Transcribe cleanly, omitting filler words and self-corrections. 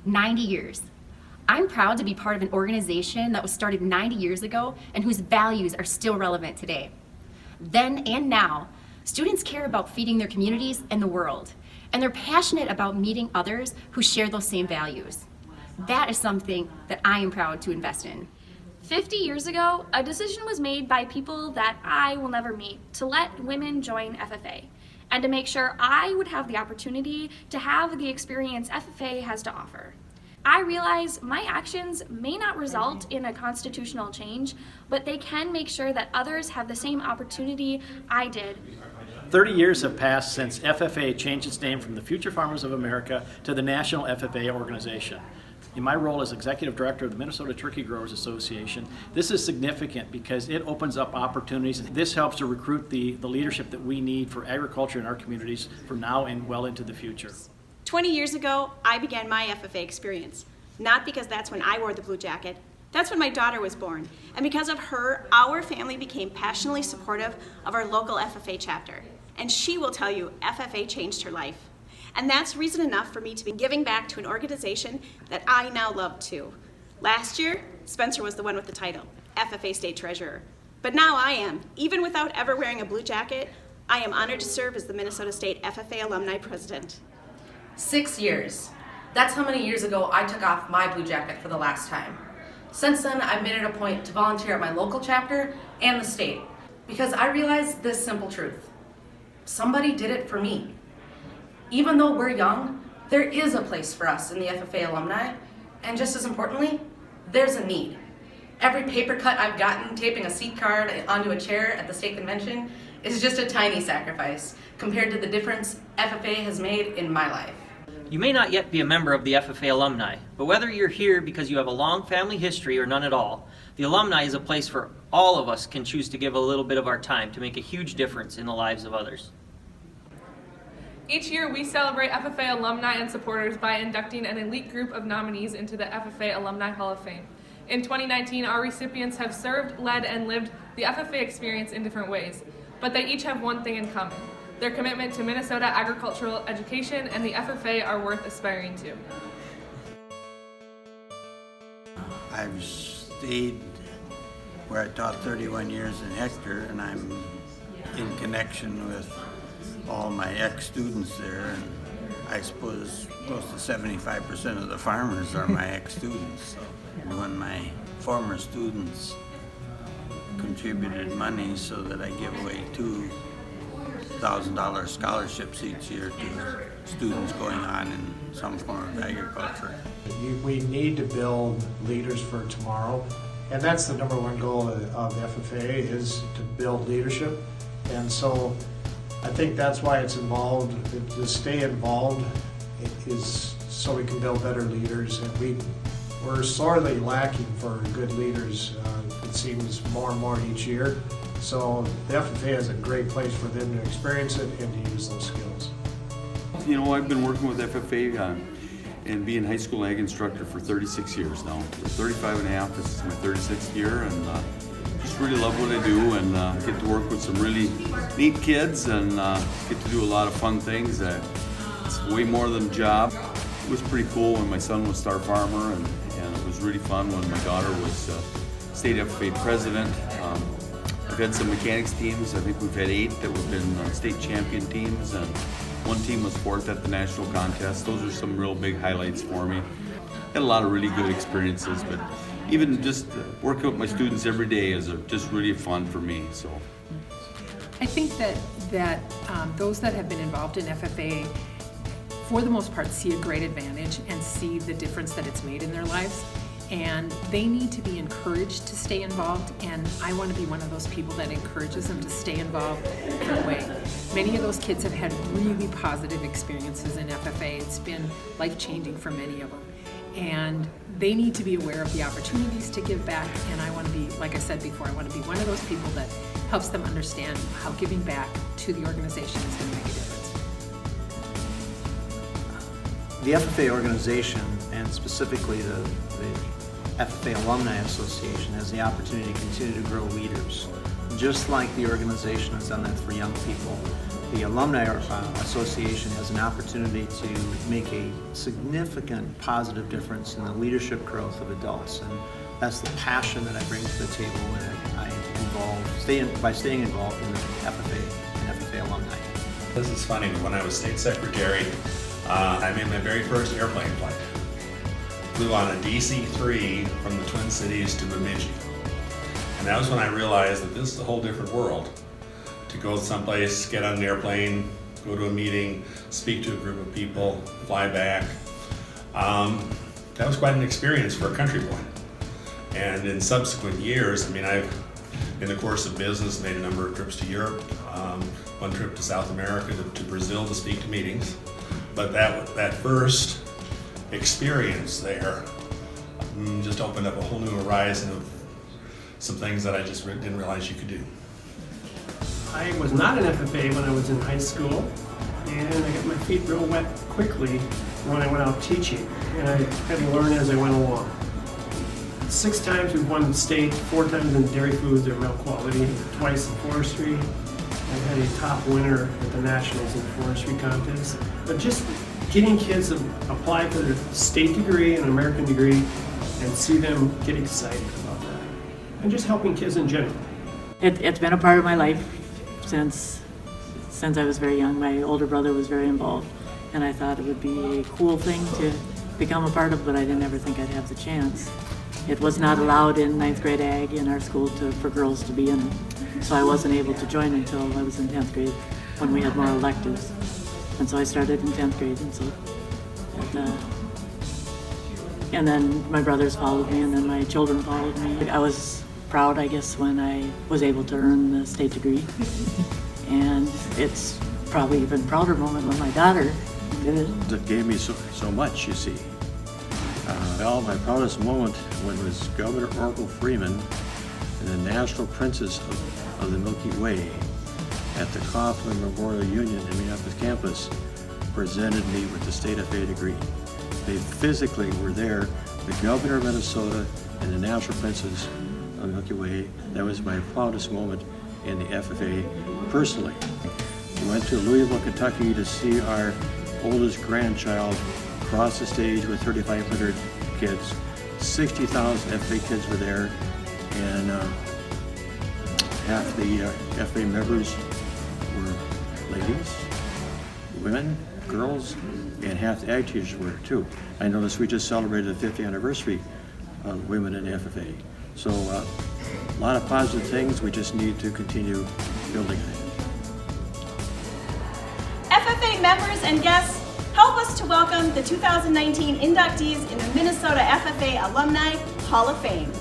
90 years. I'm proud to be part of an organization that was started 90 years ago and whose values are still relevant today. Then and now, students care about feeding their communities and the world, and they're passionate about meeting others who share those same values. That is something that I am proud to invest in. 50 years ago, a decision was made by people that I will never meet to let women join FFA and to make sure I would have the opportunity to have the experience FFA has to offer. I realize my actions may not result in a constitutional change, but they can make sure that others have the same opportunity I did. 30 years have passed since FFA changed its name from the Future Farmers of America to the National FFA Organization. In my role as Executive Director of the Minnesota Turkey Growers Association, this is significant because it opens up opportunities. This helps to recruit the leadership that we need for agriculture in our communities for now and well into the future. 20 years ago, I began my FFA experience. Not because that's when I wore the blue jacket. That's when my daughter was born. And because of her, our family became passionately supportive of our local FFA chapter. And she will tell you, FFA changed her life. And that's reason enough for me to be giving back to an organization that I now love too. Last year, Spencer was the one with the title, FFA State Treasurer. But now I am. Even without ever wearing a blue jacket, I am honored to serve as the Minnesota State FFA Alumni President. 6 years. That's how many years ago I took off my blue jacket for the last time. Since then, I've made it a point to volunteer at my local chapter and the state, because I realized this simple truth. Somebody did it for me. Even though we're young, there is a place for us in the FFA alumni, and just as importantly, there's a need. Every paper cut I've gotten taping a seat card onto a chair at the state convention is just a tiny sacrifice compared to the difference FFA has made in my life. You may not yet be a member of the FFA alumni, but whether you're here because you have a long family history or none at all, the alumni is a place where all of us can choose to give a little bit of our time to make a huge difference in the lives of others. Each year, we celebrate FFA alumni and supporters by inducting an elite group of nominees into the FFA Alumni Hall of Fame. In 2019, our recipients have served, led, and lived the FFA experience in different ways, but they each have one thing in common. Their commitment to Minnesota agricultural education and the FFA are worth aspiring to. I've stayed where I taught 31 years in Hector, and I'm in connection with all my ex-students there, and I suppose close to 75% of the farmers are my ex-students. And when my former students contributed money so that I give away $2,000 scholarships each year to students going on in some form of agriculture. We need to build leaders for tomorrow, and that's the number one goal of FFA, is to build leadership. And so I think that's why it's involved. To stay involved is so we can build better leaders, and we're sorely lacking for good leaders. It seems more and more each year. So the FFA is a great place for them to experience it and to use those skills. You know, I've been working with FFA and being high school ag instructor for 36 years now. 35 and a half, this is my 36th year, and just really love what I do, and get to work with some really neat kids, and get to do a lot of fun things. It's way more than a job. It was pretty cool when my son was star farmer, and it was really fun when my daughter was state FFA president. I've had some mechanics teams. I think we've had 8 that have been state champion teams, and one team was 4th at the national contest. Those are some real big highlights for me. Had a lot of really good experiences, but even just working with my students every day is just really fun for me. So, I think that those that have been involved in FFA, for the most part, see a great advantage and see the difference that it's made in their lives. And they need to be encouraged to stay involved, and I want to be one of those people that encourages them to stay involved in a way. Many of those kids have had really positive experiences in FFA. It's been life-changing for many of them. And they need to be aware of the opportunities to give back, and I want to be, like I said before, I want to be one of those people that helps them understand how giving back to the organization is going to make a difference. The FFA organization, and specifically the FFA Alumni Association, has the opportunity to continue to grow leaders. Just like the organization has done that for young people, the Alumni Association has an opportunity to make a significant positive difference in the leadership growth of adults. And that's the passion that I bring to the table when I by staying involved in the FFA and FFA Alumni. This is funny, but when I was state secretary, I made my very first airplane flight. Flew on a DC-3 from the Twin Cities to Bemidji. And that was when I realized that this is a whole different world. To go someplace, get on an airplane, go to a meeting, speak to a group of people, fly back. That was quite an experience for a country boy. And in subsequent years, I mean, I've, in the course of business, made a number of trips to Europe, one trip to South America, to Brazil to speak to meetings. But that first experience there just opened up a whole new horizon of some things that I just didn't realize you could do. I was not an FFA when I was in high school, and I got my feet real wet quickly when I went out teaching, and I had to learn as I went along. 6 times we've won the state, 4 times in dairy foods or milk quality, twice in forestry. I've had a top winner at the Nationals in forestry contest. But just getting kids to apply for their state degree and an American degree and see them get excited about that. And just helping kids in general. It's been a part of my life since I was very young. My older brother was very involved, and I thought it would be a cool thing to become a part of, but I didn't ever think I'd have the chance. It was not allowed in 9th grade ag in our school for girls to be in it, so I wasn't able to join until I was in 10th grade when we had more electives. And so I started in 10th grade, and then my brothers followed me, and then my children followed me. I was proud, I guess, when I was able to earn the state degree. And it's probably even prouder moment when my daughter did it. It gave me so much, you see. Well, my proudest moment was Governor Orville Freeman and the National Princess of the Milky Way at the Coughlin Memorial Union in Minneapolis campus presented me with the state FFA degree. They physically were there, the governor of Minnesota and the National Princess of the Milky Way. That was my proudest moment in the FFA personally. We went to Louisville, Kentucky to see our oldest grandchild cross the stage with 3,500 kids. 60,000 FFA kids were there, and half the FFA members were ladies, women, girls, and half the ag teachers were too. I noticed we just celebrated the 50th anniversary of women in the FFA. So a lot of positive things, we just need to continue building on it. FFA members and guests, help us to welcome the 2019 inductees in the Minnesota FFA Alumni Hall of Fame.